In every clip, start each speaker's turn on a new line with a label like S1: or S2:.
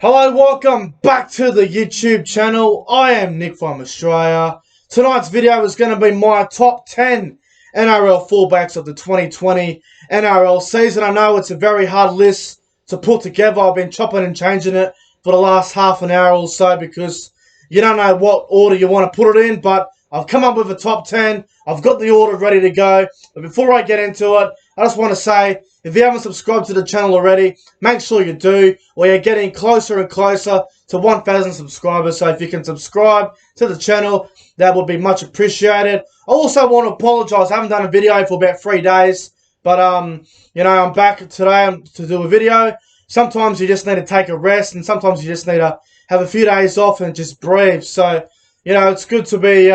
S1: Hello, welcome back to the YouTube channel. I am Nick from Australia. Tonight's video is going to be my top 10 NRL fullbacks of the 2020 NRL season. I know it's a very hard list to put together. I've been chopping and changing it for the last half an hour or so because you don't know what order you want to put it in, but I've come up with a top 10. I've got the order ready to go. But before I get into it, I just want to say, if you haven't subscribed to the channel already, make sure you do. We're getting closer and closer to 1,000 subscribers. So if you can subscribe to the channel, that would be much appreciated. I also want to apologize. I haven't done a video for about 3 days. But, I'm back today to do a video. Sometimes you just need to take a rest. And sometimes you just need to have a few days off and just breathe. So, it's good to be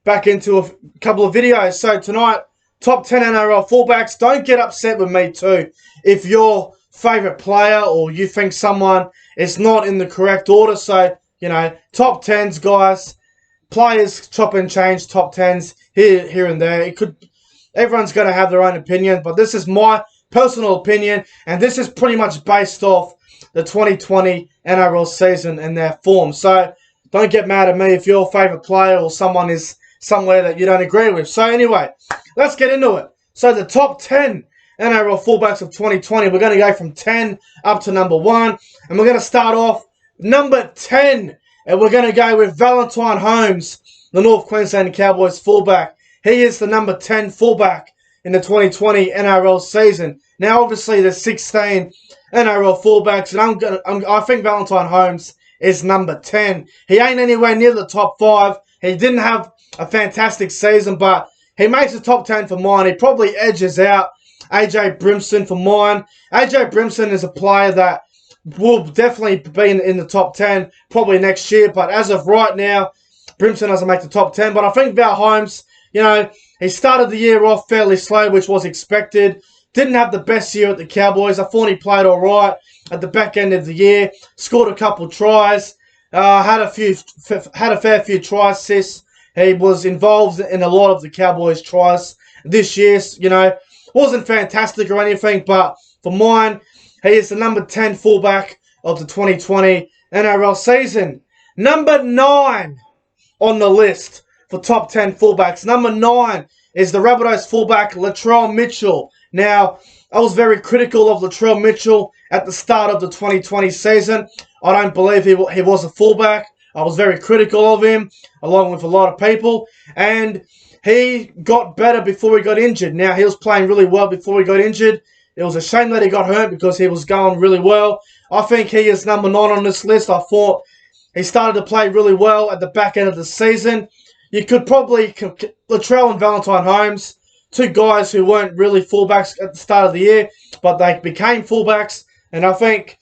S1: back into a couple of videos. So tonight, top 10 NRL fullbacks. Don't get upset with me too if your favourite player or you think someone is not in the correct order. So, top 10s, guys. Players chop and change top 10s here and there. Everyone's going to have their own opinion, but this is my personal opinion, and this is pretty much based off the 2020 NRL season and their form. So, don't get mad at me if your favourite player or someone is somewhere that you don't agree with. So anyway, let's get into it. So the top 10 NRL fullbacks of 2020, we're going to go from 10 up to number 1. And we're going to start off number 10. And we're going to go with Valentine Holmes, the North Queensland Cowboys fullback. He is the number 10 fullback in the 2020 NRL season. Now obviously there's 16 NRL fullbacks, and I think Valentine Holmes is number 10. He ain't anywhere near the top 5. He didn't have a fantastic season, but he makes the top 10 for mine. He probably edges out AJ Brimson for mine. AJ Brimson is a player that will definitely be in the top 10 probably next year, but as of right now, Brimson doesn't make the top 10. But I think Val Holmes, he started the year off fairly slow, which was expected. Didn't have the best year at the Cowboys. I thought he played all right at the back end of the year. Scored a couple tries. Had a fair few try assists. He was involved in a lot of the Cowboys' tries this year. Wasn't fantastic or anything, but for mine, he is the number 10 fullback of the 2020 NRL season. Number 9 on the list for top 10 fullbacks. Number 9 is the Rabbitohs fullback Latrell Mitchell. Now, I was very critical of Latrell Mitchell at the start of the 2020 season. I don't believe he was a fullback. I was very critical of him, along with a lot of people. And he got better before he got injured. Now, he was playing really well before he got injured. It was a shame that he got hurt because he was going really well. I think he is number 9 on this list. I thought he started to play really well at the back end of the season. You could probably... Latrell and Valentine Holmes, two guys who weren't really fullbacks at the start of the year, but they became fullbacks. And I think,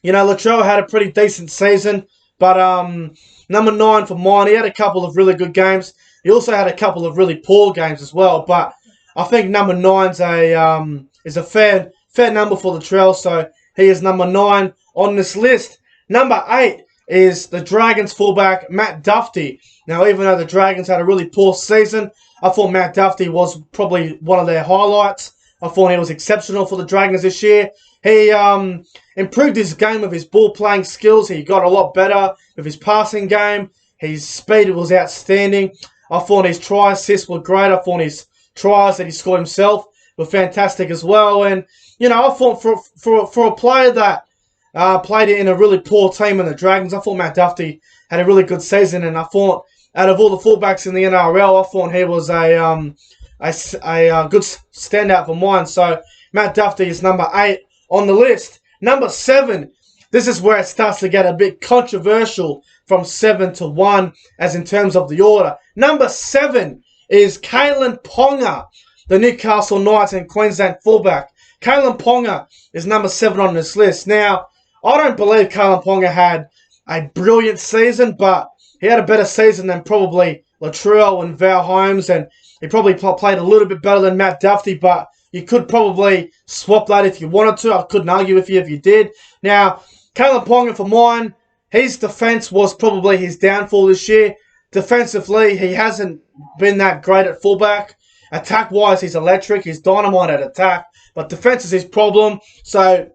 S1: Latrell had a pretty decent season. But number 9 for mine, he had a couple of really good games. He also had a couple of really poor games as well. But I think number 9's is a fair number for Latrell. So he is number 9 on this list. Number 8 is the Dragons fullback, Matt Duffy. Now, even though the Dragons had a really poor season, I thought Matt Duffy was probably one of their highlights. I thought he was exceptional for the Dragons this year. He improved his game with his ball-playing skills. He got a lot better with his passing game. His speed was outstanding. I thought his try assists were great. I thought his tries that he scored himself were fantastic as well. And, I thought for a player that played in a really poor team in the Dragons, I thought Matt Duffy had a really good season. And I thought out of all the fullbacks in the NRL, I thought he was a good standout for mine. So Matt Duffy is number 8 on the list. Number 7, this is where it starts to get a bit controversial from 7 to 1 as in terms of the order. Number 7 is Kalen Ponga, the Newcastle Knights and Queensland fullback. Kalen Ponga is number 7 on this list. Now, I don't believe Kalen Ponga had a brilliant season, but he had a better season than probably Latrell and Val Holmes, and he probably played a little bit better than Matt Duffy, but you could probably swap that if you wanted to. I couldn't argue with you if you did. Now, Kalen Ponga for mine, his defense was probably his downfall this year. Defensively, he hasn't been that great at fullback. Attack-wise, he's electric. He's dynamite at attack. But defense is his problem. So,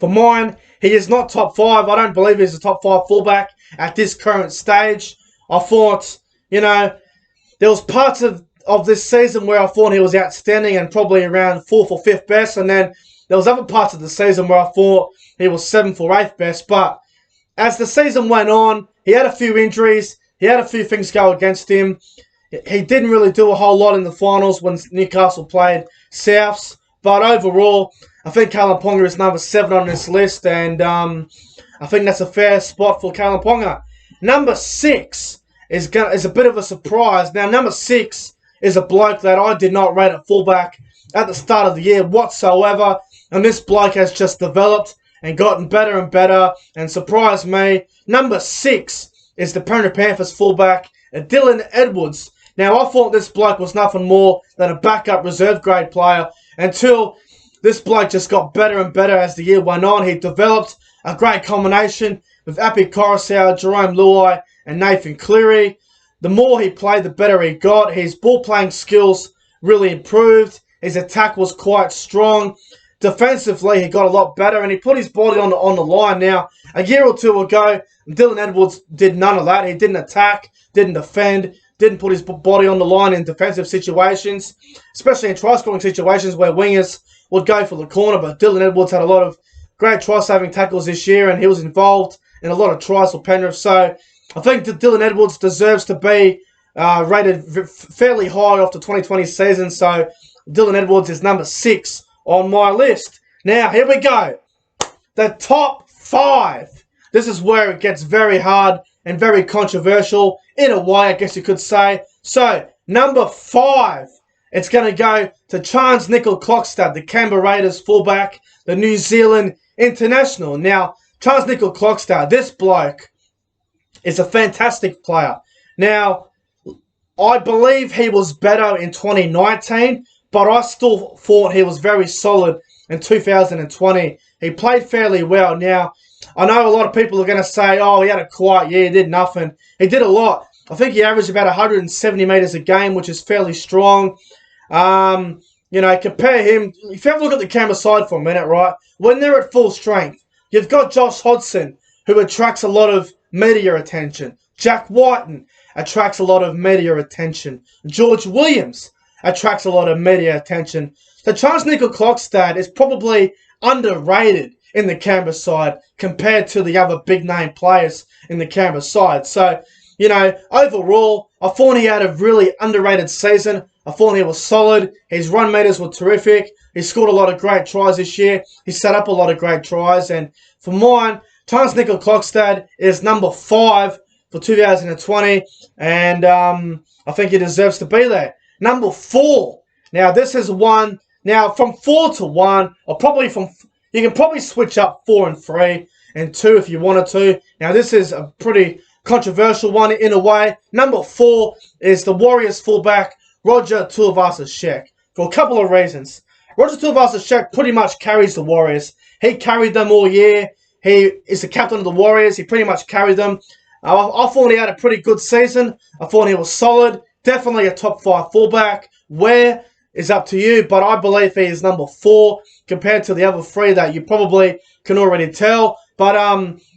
S1: For mine, he is not top 5. I don't believe he's a top 5 fullback at this current stage. I thought, you know, there was parts of this season where I thought he was outstanding and probably around 4th or 5th best. And then there was other parts of the season where I thought he was 7th or 8th best. But as the season went on, he had a few injuries. He had a few things go against him. He didn't really do a whole lot in the finals when Newcastle played Souths. But overall, I think Kalyn Ponga is number 7 on this list. And I think that's a fair spot for Kalyn Ponga. Number 6 is a bit of a surprise. Now, number 6 is a bloke that I did not rate at fullback at the start of the year whatsoever. And this bloke has just developed and gotten better and better and surprised me. Number 6 is the Penrith Panthers fullback, Dylan Edwards. Now, I thought this bloke was nothing more than a backup reserve grade player until this bloke just got better and better as the year went on. He developed a great combination with Api Coruscant, Jerome Luai, and Nathan Cleary. The more he played, the better he got. His ball-playing skills really improved. His attack was quite strong. Defensively, he got a lot better, and he put his body on the line. Now, a year or two ago, Dylan Edwards did none of that. He didn't attack, didn't defend, didn't put his body on the line in defensive situations, especially in try-scoring situations where wingers would go for the corner. But Dylan Edwards had a lot of great try-saving tackles this year, and he was involved in a lot of tries for Penrith. So I think that Dylan Edwards deserves to be rated fairly high off the 2020 season. So Dylan Edwards is number 6 on my list. Now, here we go. The top 5. This is where it gets very hard and very controversial in a way, I guess you could say. So, number 5. It's going to go to Charnze Nicoll-Klokstad, the Canberra Raiders fullback, the New Zealand international. Now, Charnze Nicoll-Klokstad, this bloke is a fantastic player. Now, I believe he was better in 2019, but I still thought he was very solid in 2020. He played fairly well. Now, I know a lot of people are going to say, oh, he had a quiet year, he did nothing. He did a lot. I think he averaged about 170 metres a game, which is fairly strong. You know, compare him. If you have a look at the Canberra side for a minute, right? When they're at full strength, you've got Josh Hodgson, who attracts a lot of media attention. Jack Whiten attracts a lot of media attention. George Williams attracts a lot of media attention. So Charnze Nicoll-Klokstad is probably underrated in the Canberra side compared to the other big-name players in the Canberra side. So, you know, overall, I thought he had a really underrated season. I thought he was solid. His run meters were terrific. He scored a lot of great tries this year. He set up a lot of great tries. And for mine, Charnze Nicoll-Klokstad is number 5 for 2020. And I think he deserves to be there. Number 4. Now, this is one. Now, from 4 to 1, or probably from... You can probably switch up 4 and 3 and 2 if you wanted to. Now, this is a pretty controversial one in a way. Number 4 is the Warriors fullback, Roger Tuivasa-Sheck, for a couple of reasons. Roger Tuivasa-Sheck pretty much carries the Warriors. He carried them all year. He is the captain of the Warriors. He pretty much carried them. I thought he had a pretty good season. I thought he was solid. Definitely a top 5 fullback. Where is up to you, but I believe he is number 4 compared to the other 3 that you probably can already tell. But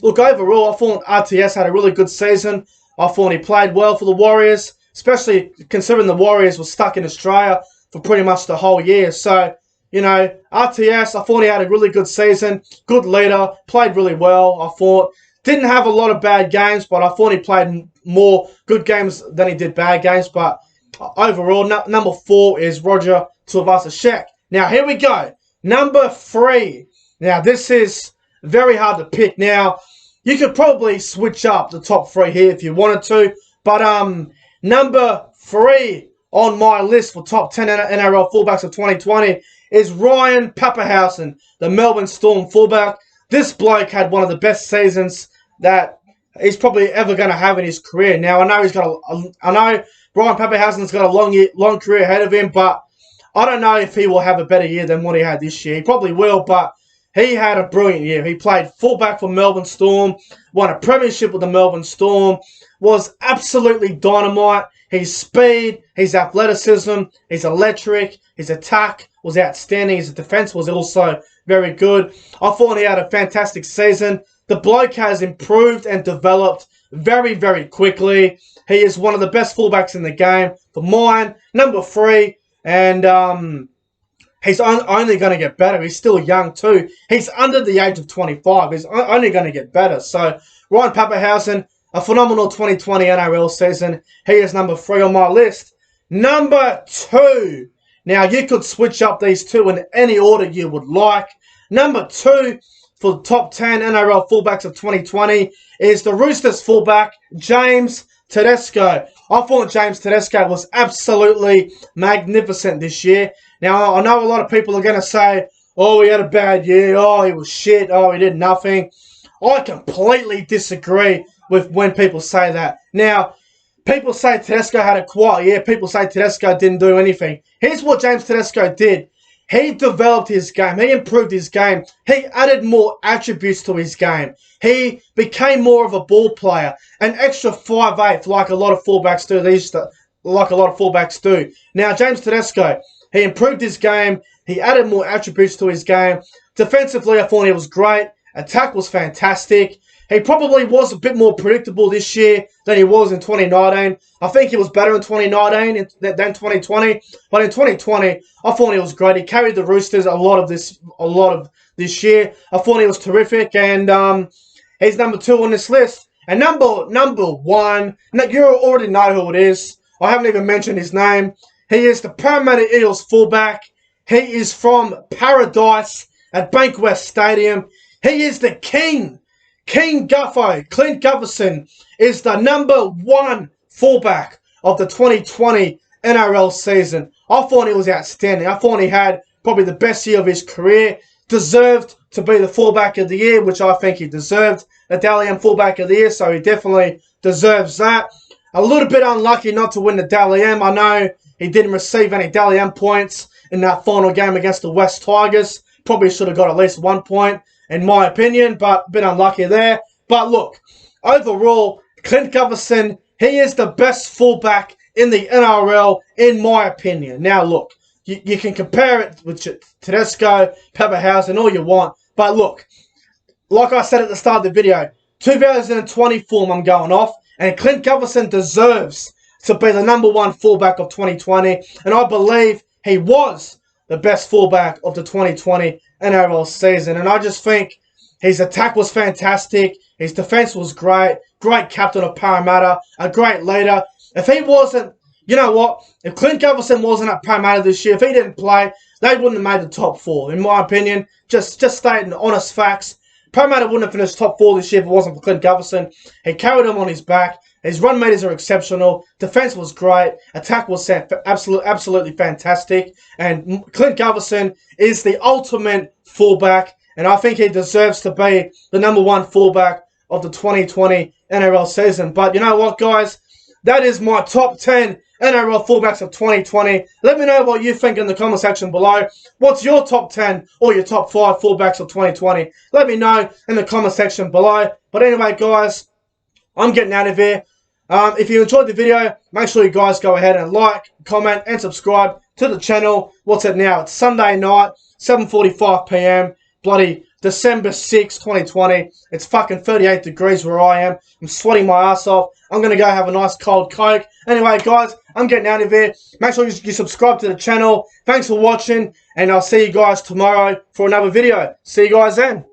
S1: look, overall, I thought RTS had a really good season. I thought he played well for the Warriors, especially considering the Warriors were stuck in Australia for pretty much the whole year. So, you know, RTS, I thought he had a really good season, good leader, played really well, I thought. Didn't have a lot of bad games, but I thought he played more good games than he did bad games. But overall, number 4 is Roger Tuivasa-Sheck. Now, here we go. Number 3. Now, this is very hard to pick. Now, you could probably switch up the top 3 here if you wanted to. But number 3 on my list for top 10 NRL fullbacks of 2020 is Ryan Papenhuyzen, the Melbourne Storm fullback. This bloke had one of the best seasons that he's probably ever going to have in his career. Now, I know Ryan Papenhuyzen's got a long career ahead of him, but I don't know if he will have a better year than what he had this year. He probably will, but he had a brilliant year. He played fullback for Melbourne Storm, won a premiership with the Melbourne Storm, was absolutely dynamite. His speed, his athleticism, his electric, his attack was outstanding. His defense was also very good. I thought he had a fantastic season. The bloke has improved and developed very, very quickly. He is one of the best fullbacks in the game. For mine, number 3. And he's only going to get better. He's still young too. He's under the age of 25. He's only going to get better. So, Ryan Papenhuyzen, a phenomenal 2020 NRL season. He is number 3 on my list. Number 2. Now, you could switch up these two in any order you would like. Number 2 for the top 10 NRL fullbacks of 2020 is the Roosters fullback, James Tedesco. I thought James Tedesco was absolutely magnificent this year. Now, I know a lot of people are going to say, oh, he had a bad year. Oh, he was shit. Oh, he did nothing. I completely disagree with when people say that. Now, people say Tedesco had a quiet year. People say Tedesco didn't do anything. Here's what James Tedesco did. He developed his game. He improved his game. He added more attributes to his game. He became more of a ball player. An extra 5'8", like a lot of fullbacks do. Now, James Tedesco, he improved his game. He added more attributes to his game. Defensively, I thought he was great. Attack was fantastic. He probably was a bit more predictable this year than he was in 2019. I think he was better in 2019 than 2020. But in 2020, I thought he was great. He carried the Roosters a lot of this year. I thought he was terrific, and he's number 2 on this list. And number 1, you already know who it is. I haven't even mentioned his name. He is the Parramatta Eels fullback. He is from Paradise at Bankwest Stadium. He is the king. King Guffo, Clint Gutherson, is the number 1 fullback of the 2020 NRL season. I thought he was outstanding. I thought he had probably the best year of his career. Deserved to be the fullback of the year, which I think he deserved. The Dally M fullback of the year, so he definitely deserves that. A little bit unlucky not to win the Dally M. I know he didn't receive any Dally M points in that final game against the West Tigers. Probably should have got at least 1 point, in my opinion, but a bit unlucky there. But look, overall, Clint Gutherson, he is the best fullback in the NRL, in my opinion. Now, look, you can compare it with Tedesco, Papenhuyzen, all you want. But look, like I said at the start of the video, 2020 form I'm going off, and Clint Gutherson deserves to be the number 1 fullback of 2020, and I believe he was the best fullback of the 2020 NRL season. And I just think his attack was fantastic. His defense was great. Great captain of Parramatta. A great leader. If he wasn't, you know what? If Clint Gutherson wasn't at Parramatta this year, if he didn't play, they wouldn't have made the top 4, in my opinion. Just stating honest facts. Parramatta wouldn't have finished top 4 this year if it wasn't for Clint Gutherson. He carried them on his back. His run meters are exceptional. Defense was great. Attack was absolutely fantastic. And Clint Gutherson is the ultimate fullback. And I think he deserves to be the number 1 fullback of the 2020 NRL season. But you know what, guys? That is my top 10 NRL fullbacks of 2020. Let me know what you think in the comment section below. What's your top 10 or your top 5 fullbacks of 2020? Let me know in the comment section below. But anyway, guys, I'm getting out of here. If you enjoyed the video, make sure you guys go ahead and like, comment, and subscribe to the channel. What's it now? It's Sunday night, 7:45 PM, bloody December 6, 2020. It's fucking 38 degrees where I am. I'm sweating my ass off. I'm going to go have a nice cold Coke. Anyway, guys, I'm getting out of here. Make sure you subscribe to the channel. Thanks for watching, and I'll see you guys tomorrow for another video. See you guys then.